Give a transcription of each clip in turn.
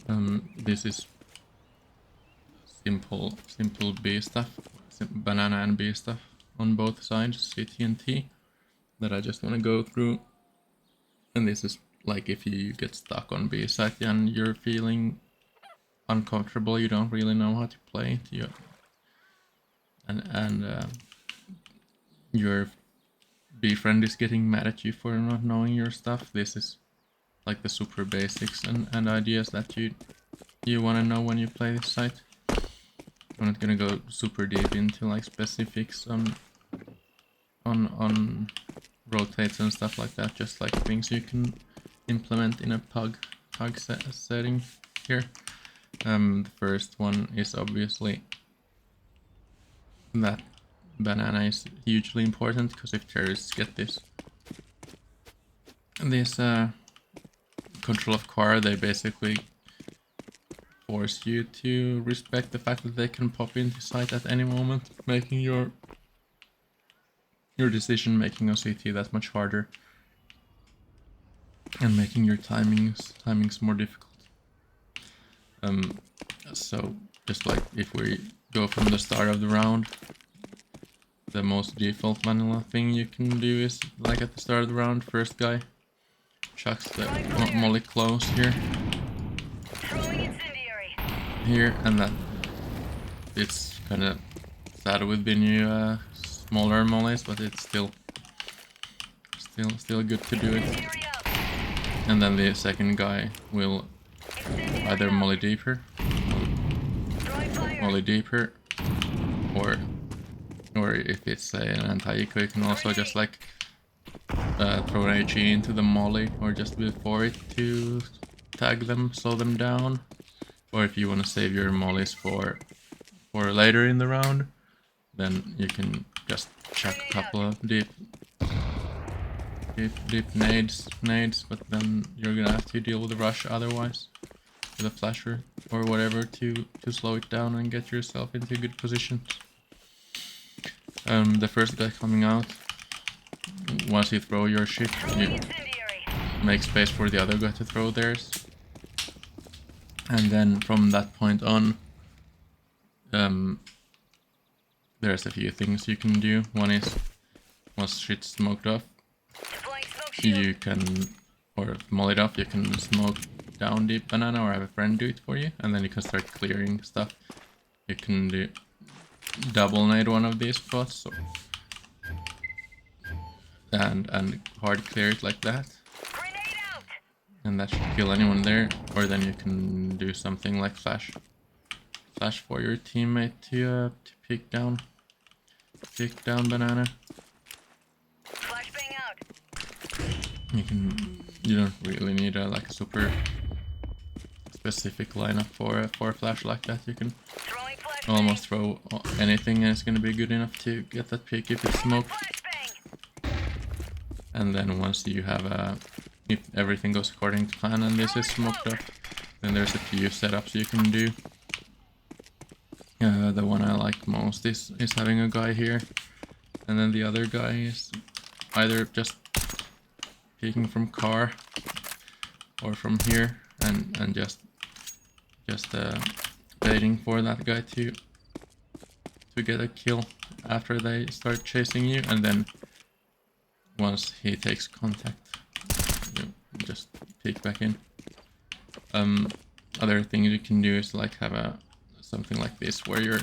This is simple B stuff, banana and B stuff on both sides, CT and T, that I just want to go through. And this is like if you get stuck on B side and you're feeling uncomfortable, you don't really know how to play it, and your B friend is getting mad at you for not knowing your stuff. This is like the super basics and ideas that you want to know when you play this site. I'm not gonna go super deep into like specifics on rotates and stuff like that, just like things you can implement in a pug setting here. The first one is obviously that banana is hugely important, because if terrorists get this control of car, they basically force you to respect the fact that they can pop into sight at any moment, making your decision making on CT that much harder, and making your timings more difficult. So just like if we go from the start of the round, the most default vanilla thing you can do is like at the start of the round, first guy chucks the molly close here, and that it's kind of sad with the new smaller mollies, but it's still good to do it. And then the second guy will either molly deeper, or if it's an anti-eco, you can also just like throw an HE into the molly, or just before it to tag them, slow them down. Or if you want to save your mollies for later in the round, then you can just chuck a couple of deep nades, but then you're gonna have to deal with the rush otherwise, with a flasher or whatever to slow it down and get yourself into good positions. The first guy coming out, once you throw your shit, you make space for the other guy to throw theirs. And then from that point on, there's a few things you can do. One is, once shit's smoked off, you can, or mollied off, you can smoke down deep banana or have a friend do it for you, and then you can start clearing stuff. You can do double nade one of these spots, and hard clear it like that, and that should kill anyone there. Or then you can do something like flash for your teammate to pick down banana. You don't really need like a super specific lineup for a flash like that. You can almost throw anything and it's gonna be good enough to get that pick if it's smoked. And then once you have if everything goes according to plan and this is smoked up, then there's a few setups you can do. The one I like most is having a guy here, and then the other guy is either just peeking from car or from here, and just waiting for that guy to get a kill after they start chasing you, and then once he takes contact, you just peek back in. Other things you can do is like have something like this where you're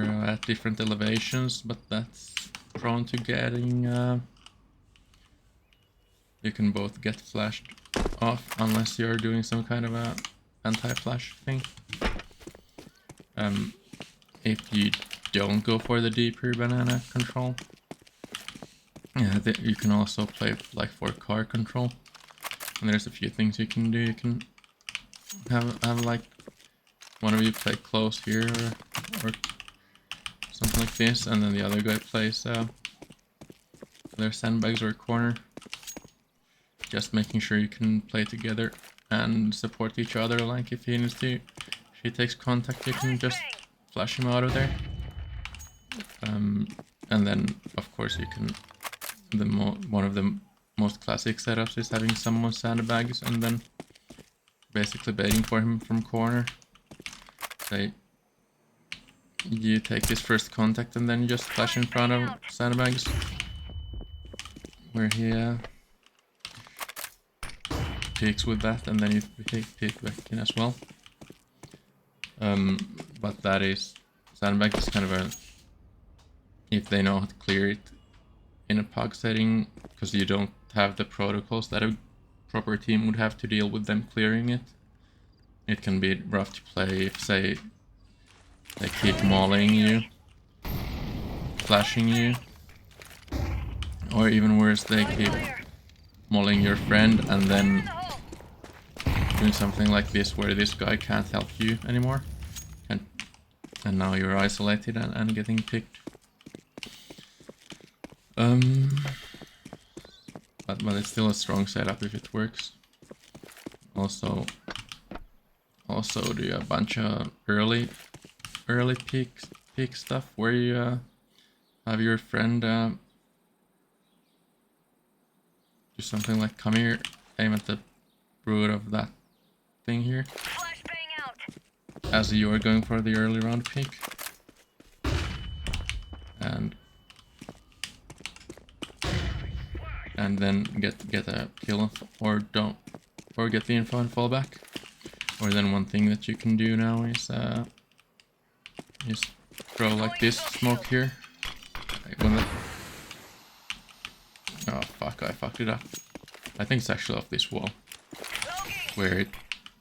at different elevations, but that's prone to getting you can both get flashed off unless you're doing some kind of a anti-flash thing. If you don't go for the deeper banana control, you can also play like for car control, and there's a few things you can do. You can have like one of you play close here or something like this, and then the other guy plays their sandbags or corner. Just making sure you can play together and support each other. Like if he takes contact, you can just flash him out of there. And then of course you can, one of the most classic setups is having someone sandbags and then basically baiting for him from corner. Say you take this first contact and then you just flash in front of sandbags where he peeks with that, and then you peek back in as well. But that is, sandbag is kind of a, if they know how to clear it in a pug setting, because you don't have the protocols that a proper team would have to deal with them clearing it. It can be rough to play if, say, they keep mauling you, flashing you, or even worse, they keep mauling your friend and then doing something like this where this guy can't help you anymore, and now you're isolated and getting picked. But it's still a strong setup if it works. Also do a bunch of early peak stuff where you have your friend do something like come here, aim at the root of that thing here, as you are going for the early round peak, and then get a kill or get the info and fall back. Or then one thing that you can do now is throw like this smoke here. Oh fuck, I fucked it up. I think it's actually off this wall, where it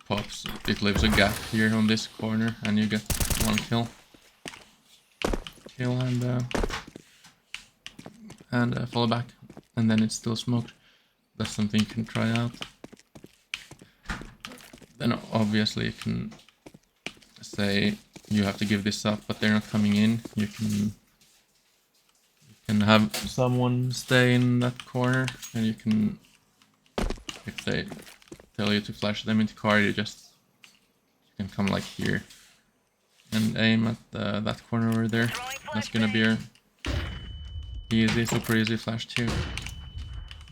pops, it leaves a gap here on this corner, and you get one kill and fall back, and then it's still smoked. That's something you can try out. Then obviously you can say you have to give this up, but they're not coming in. You can have someone stay in that corner, and you can, if they tell you to flash them into car, you can come like here and aim at that corner over there. That's gonna be a super easy flash to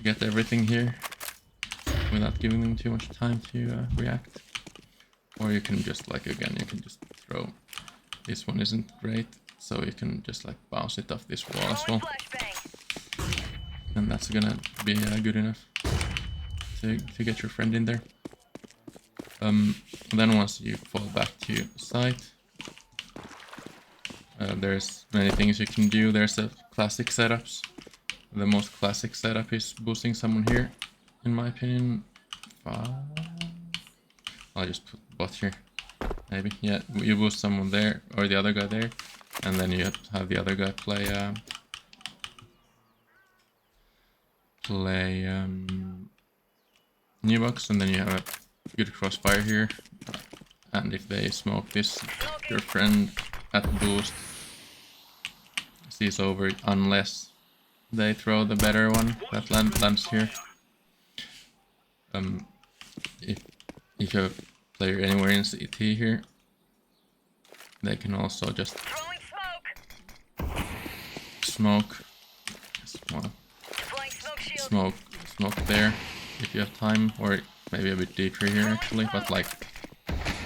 get everything here without giving them too much time to react. Or you can just, like, again, you can just throw. This one isn't great, so you can just like bounce it off this wall as well, and that's gonna be good enough to get your friend in there. Then once you fall back to site, there's many things you can do. There's a classic setups. The most classic setup is boosting someone here, in my opinion. I'll just put bot here, maybe. Yeah, you boost someone there, or the other guy there, and then you have the other guy play new box, and then you have a good crossfire here. And if they smoke this, your friend at boost sees over it, unless they throw the better one that lands here. If you have a player anywhere in CT here, they can also just smoke there if you have time, or maybe a bit deeper here actually, but like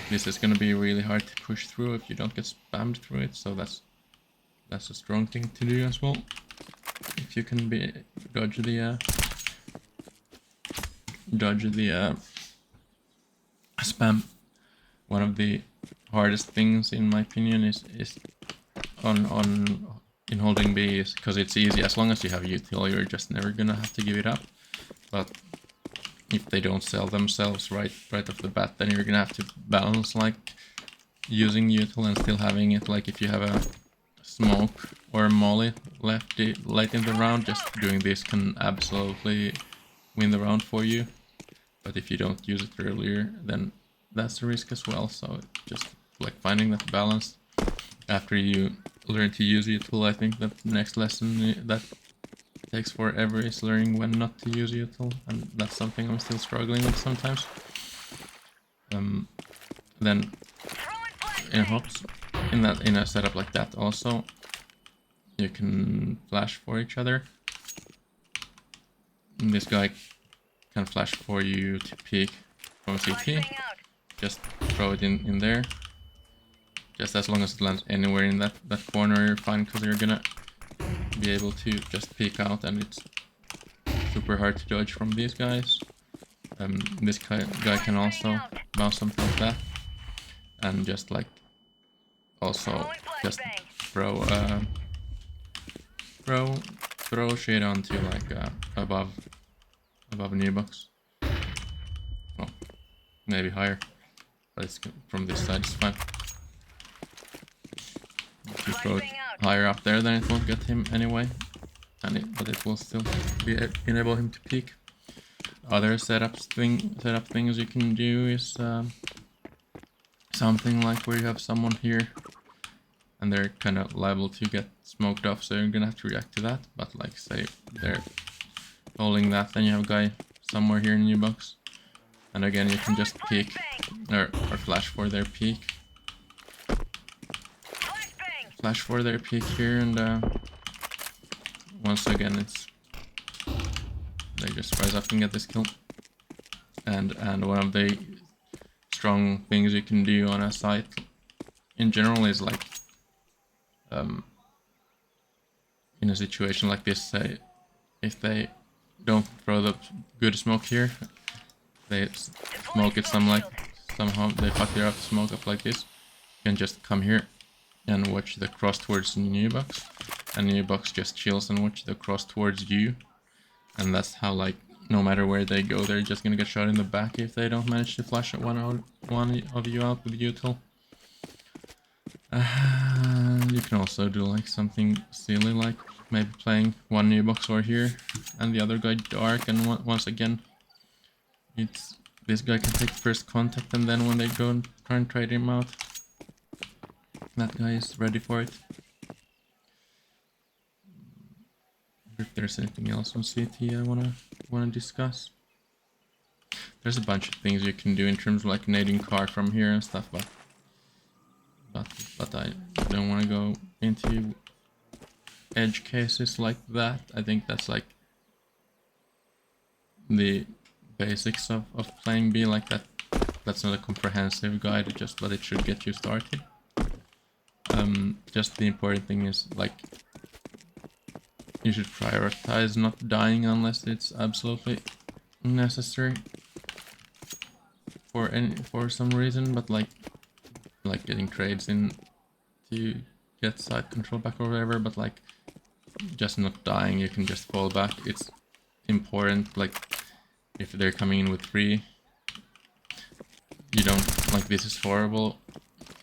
this is gonna be really hard to push through if you don't get spammed through it, so that's a strong thing to do as well. If you can dodge the spam. One of the hardest things in my opinion is in holding B, is because it's easy. As long as you have util, you're just never gonna have to give it up. But if they don't sell themselves right off the bat, then you're gonna have to balance like using util and still having it. Like if you have a smoke or a molly left late in the round, just doing this can absolutely win the round for you. But if you don't use it earlier, then that's a risk as well. So just like finding that balance. After you learn to use util, I think that the next lesson that takes forever is learning when not to use util, and that's something I'm still struggling with sometimes. Then in hops, in a setup like that also, you can flash for each other. And this guy can flash for you to peek from CT, just throw it in there. Just as long as it lands anywhere in that corner, you're fine, because you're gonna be able to just peek out, and it's super hard to dodge from these guys. This guy can also bounce something like that, and just like also just throw shit onto like above a new box. Well, maybe higher, but it's from this side. It's fine. If you throw it higher up there, then it won't get him anyway, but it will still enable him to peek. Other setup things you can do is something like where you have someone here, and they're kind of liable to get smoked off, so you're gonna have to react to that. But like, say they're holding that, then you have a guy somewhere here in your box, and again you can just peek or flash for their peek. Flash for their peek here, and once again they just rise up and get this kill. And one of the strong things you can do on a site in general is like in a situation like this, say if they don't throw the good smoke here, they smoke it somehow they fuck their up smoke up like this, you can just come here and watch the cross towards the new box, and new box just chills and watch the cross towards you, and that's how, like, no matter where they go, they're just gonna get shot in the back if they don't manage to flash one of you out with util. You can also do like something silly, like maybe playing one new box over here and the other guy dark, and once again this guy can take first contact, and then when they go and try and trade him out, that guy is ready for it. If there's anything else on CT I wanna discuss. There's a bunch of things you can do in terms of like nading car from here and stuff, but I don't want to go into edge cases like that. I think that's like the basics of playing B like that. That's not a comprehensive guide, but it should get you started. Just the important thing is like you should prioritize not dying unless it's absolutely necessary for some reason, but like getting trades in to get side control back or whatever, but like just not dying, you can just fall back. It's important, like if they're coming in with 3, you don't, like, this is horrible.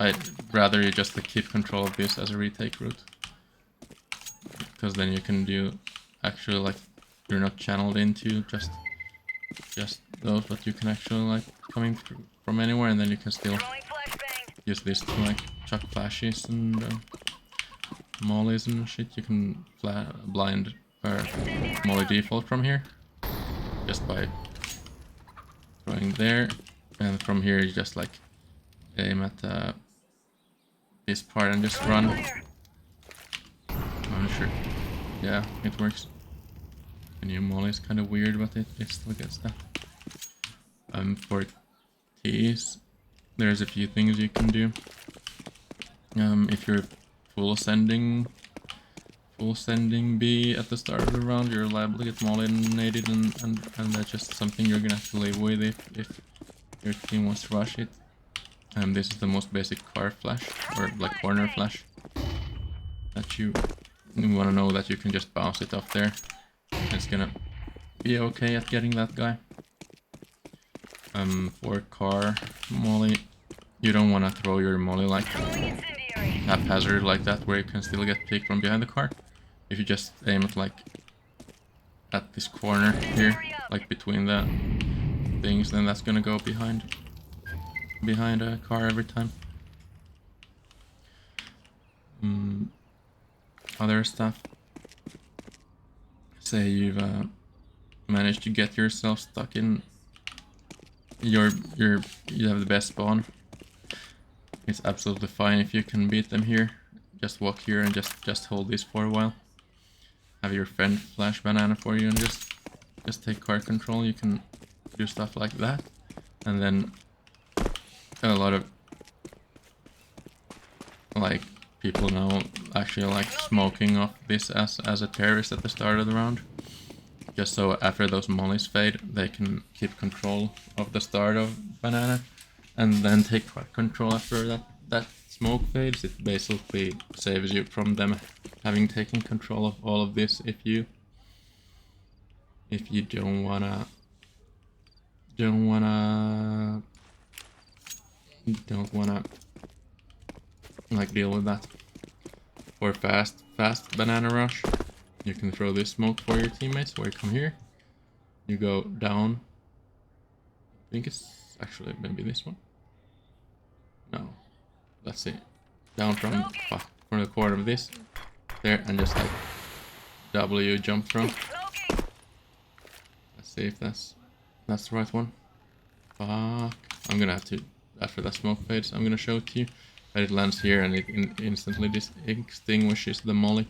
I'd rather you just keep control of this as a retake route, because then you can do actually, like, you're not channeled into just those, but you can actually like coming through from anywhere, and then you can still use this to like chuck flashes and mollies and shit. You can blind or molly default from here just by throwing there, and from here you just like aim at this part and just run. I'm sure. Yeah, it works. The new molly is kind of weird, but it still gets that. For T's, there's a few things you can do. If you're full sending B at the start of the round, you're liable to get molly-nated, and that's just something you're gonna have to live with if your team wants to rush it. This is the most basic car flash, or like corner flash, that you want to know that you can just bounce it off there. It's gonna be okay at getting that guy. For car molly, you don't want to throw your molly like haphazard like that, where you can still get picked from behind the car. If you just aim it like at this corner here, like between the things, then that's gonna go behind a car every time. Other stuff. Say you've managed to get yourself stuck in you have the best spawn. It's absolutely fine if you can beat them here. Just walk here and just hold this for a while. Have your friend flash banana for you and just take car control. You can do stuff like that, and then a lot of like people now actually like smoking off this as a terrorist at the start of the round. Just so after those mollies fade, they can keep control of the start of banana, and then take control after that smoke fades. It basically saves you from them having taken control of all of this if you don't wanna like deal with that. For fast banana rush, you can throw this smoke for your teammates, where you come here, you go down. I think it's actually maybe this one. No, let's see. Down from the corner of this there, and just like W jump throw. Let's see if that's the right one. Fuck. I'm gonna have to, after that smoke fades, I'm gonna show it to you. But it lands here and it instantly extinguishes the molly.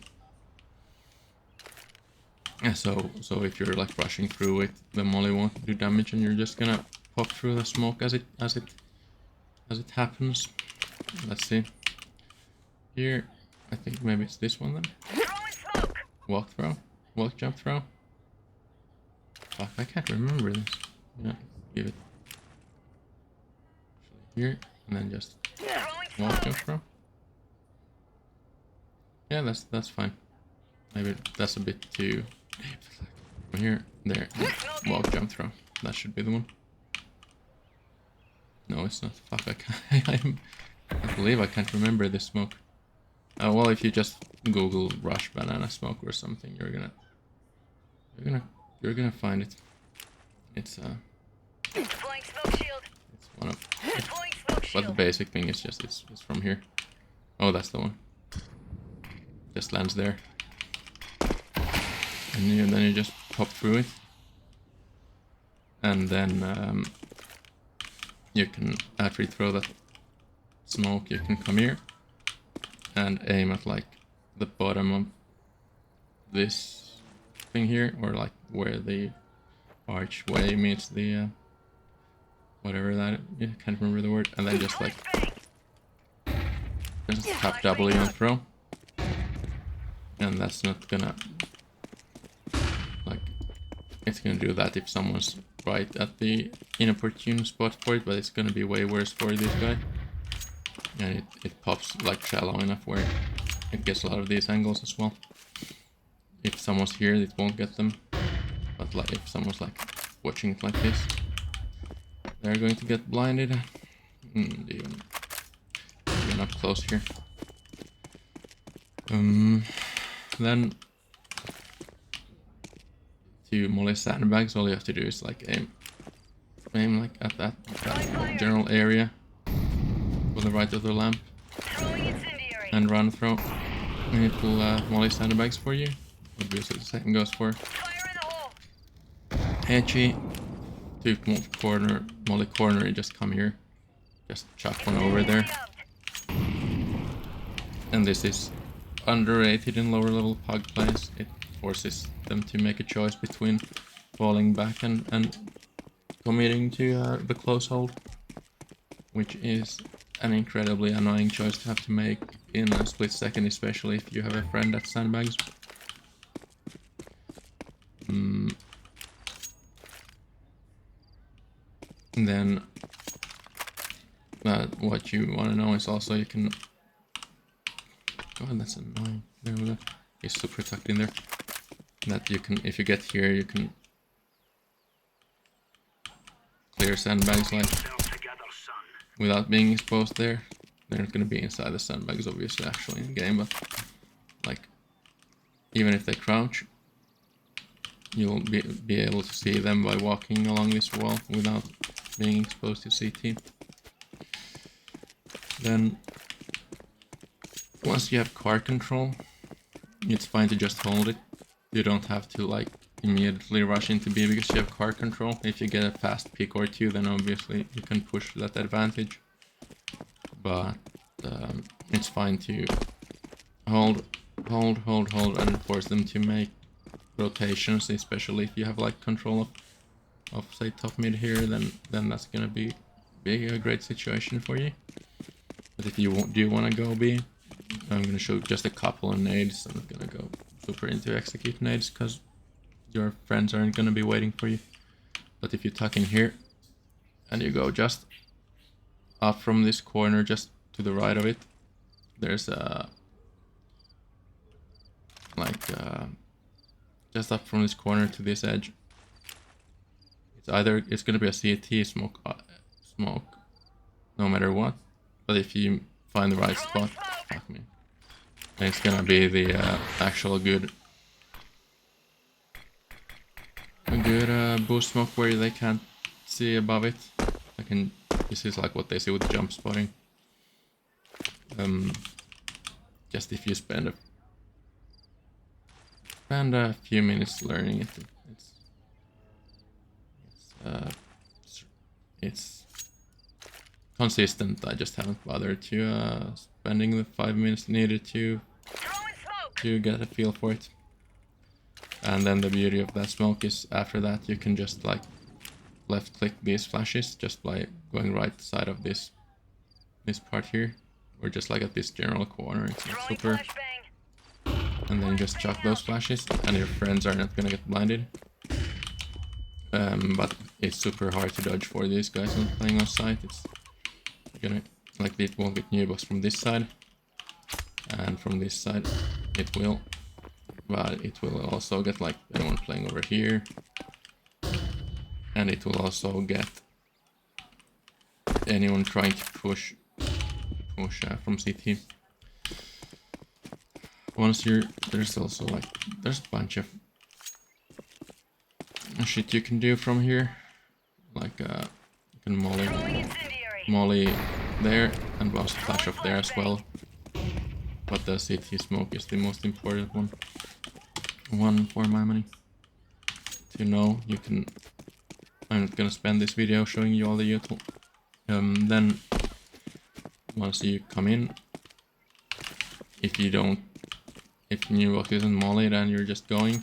Yeah, so if you're like rushing through it, the molly won't do damage, and you're just gonna pop through the smoke as it happens. Let's see. Here, I think maybe it's this one then. Walk throw, walk jump throw. Fuck, I can't remember this. Yeah, give it here, and then just walk jump throw. Yeah, that's fine. Maybe that's a bit too deep. From here, there, walk jump throw. That should be the one. No, it's not. Fuck, I can't. I believe I can't remember this smoke. Well, if you just Google rush banana smoke or something, you're gonna find it. It's it's one of. But the basic thing is just it's from here. Oh, that's the one. Just lands there, and then you just pop through it, and then you can, after you throw that smoke, you can come here and aim at like the bottom of this thing here, or like where the archway meets the whatever that is. I can't remember the word, and then just like just tap W and throw, and that's not gonna like, it's gonna do that if someone's right at the inopportune spot for it, but it's gonna be way worse for this guy. And it pops like shallow enough where it gets a lot of these angles as well. If someone's here, it won't get them. But like if someone's like watching it like this, they're going to get blinded. Even up close here. Then to molly sandbags, all you have to do is like aim like at that general area to the right of the lamp, and run throw, and it will molly sandbags for you. Obviously the second goes for edgy. To corner, molly corner, you just come here, just chuck one over there. And this is underrated in lower level pug plays. It forces them to make a choice between falling back and committing to the close hold, which is an incredibly annoying choice to have to make in a split second, especially if you have a friend that sandbags. Then what you want to know is also you can... God, that's annoying. There we go. He's super tucked in there. That you can, if you get here, you can clear sandbags like without being exposed there. They're not going to be inside the sandbags, obviously, actually in game, but like even if they crouch, you'll be able to see them by walking along this wall without being exposed to CT. Then once you have car control, it's fine to just hold it. You don't have to like immediately rush into B because you have car control. If you get a fast pick or two, then obviously you can push that advantage. But it's fine to hold and force them to make rotations, especially if you have like control of say top mid here, then that's gonna be be a great situation for you. But if you do want to go B, I'm gonna show just a couple of nades. I'm not gonna go super into execute nades because your friends aren't gonna be waiting for you. But if you tuck in here and you go just up from this corner, just to the right of it, there's a just up from this corner to this edge. It's gonna be a CT smoke, no matter what. But if you find the right spot, fuck me, then it's gonna be the actual good boost smoke where they can't see above it. This is like what they see with jump spotting. Just if you spend a few minutes learning it, it's consistent. I just haven't bothered to spending the 5 minutes needed to get a feel for it. And then the beauty of that smoke is after that you can just like left click these flashes just by going right side of this part here, or just like at this general corner. It's like super. And then you just chuck those flashes and your friends are not gonna get blinded. But it's super hard to dodge for these guys when playing on site. It's gonna, like, it won't get new box from this side, and from this side it will, but it will also get like anyone playing over here, and it will also get anyone trying to push from CT. Once there's also like, there's a bunch of shit you can do from here, like you can molly there and bounce a flash off there as well, but the CT smoke is the most important one for my money to know. You can, I'm not gonna spend this video showing you all the util. Then once you come in, if new box isn't mollied and you're just going,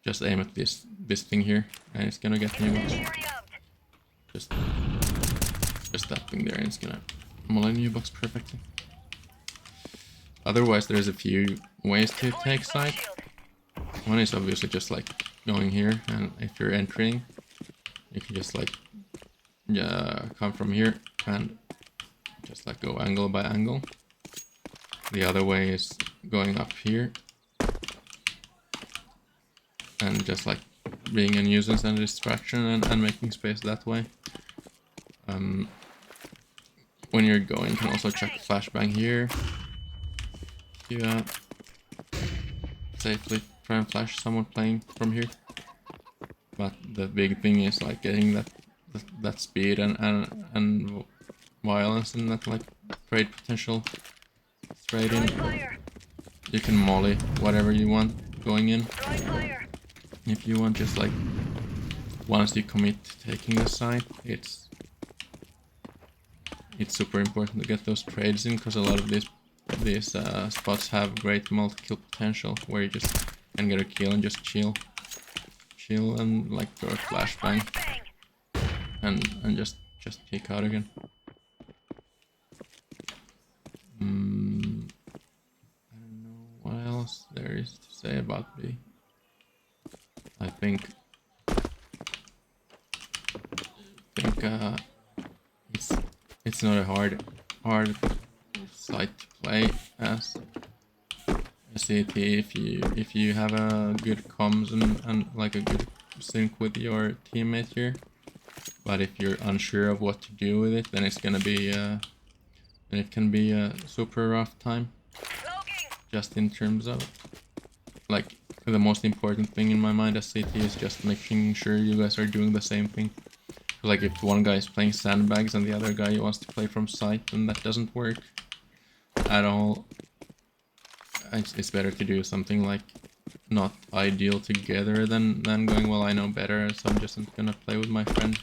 just aim at this thing here and it's gonna get new box. Just that thing there and it's gonna molly new box perfectly. Otherwise there's a few ways to take site. One is obviously just like going here, and if you're entering you can just like come from here and just like go angle by angle. The other way is going up here and just like being a nuisance and a distraction and making space that way. When you're going, you can also check flashbang here. You safely try and flash someone playing from here. But the big thing is like getting that speed and violence and that like trade potential straight in. You can molly whatever you want going in. If you want, just like once you commit to taking the site, it's super important to get those trades in, because a lot of these spots have great multi-kill potential where you just can get a kill and just chill and like throw a flashbang and just peek out again. I don't know what else there is to say about B. I think it's not a hard site to play as a CT if you have a good comms and like a good sync with your teammate here. But if you're unsure of what to do with it, then it's gonna be then it can be a super rough time. Just in terms of like, the most important thing in my mind as CT is just making sure you guys are doing the same thing. Like if one guy is playing sandbags and the other guy wants to play from sight, then that doesn't work at all. It's better to do something like not ideal together than going, well, I know better, so I'm just not gonna play with my friend,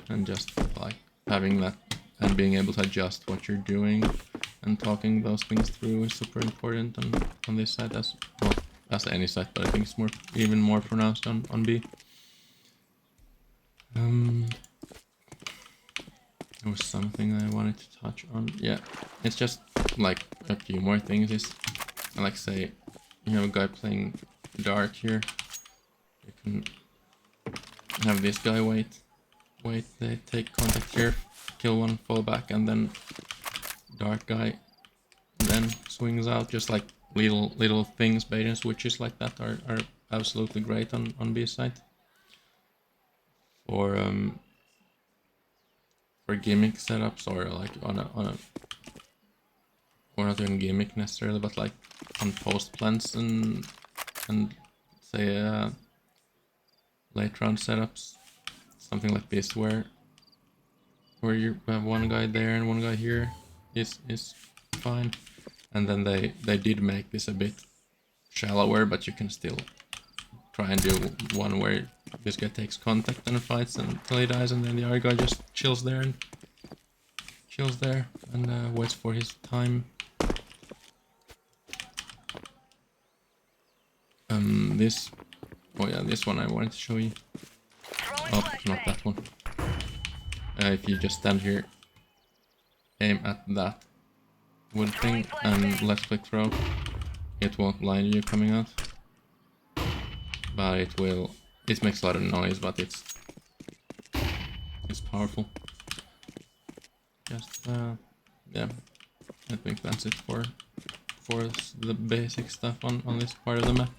and just like having that and being able to adjust what you're doing and talking those things through is super important on this side as well as any side, but I think it's even more pronounced on B. There was something I wanted to touch on. Yeah, it's just like a few more things. Is like say you have a guy playing dark here. You can have this guy wait, they take contact here, kill one, fall back, and then dark guy then swings out. Just like little things, bait and switches like that are absolutely great on B side. For gimmick setups, or like on a or not even gimmick necessarily, but like on post plants and say late round setups, something like this where you have one guy there and one guy here is fine. And then they did make this a bit shallower, but you can still try and do one where this guy takes contact and fights until he dies, and then the other guy just chills there and waits for his time. This, oh yeah, this one I wanted to show you. Oh, not that one. If you just stand here, aim at that wood thing, and left click throw, it won't blind you coming out. But it will, it makes a lot of noise, but it's powerful. Just, yeah, I think that's it for the basic stuff on this part of the map.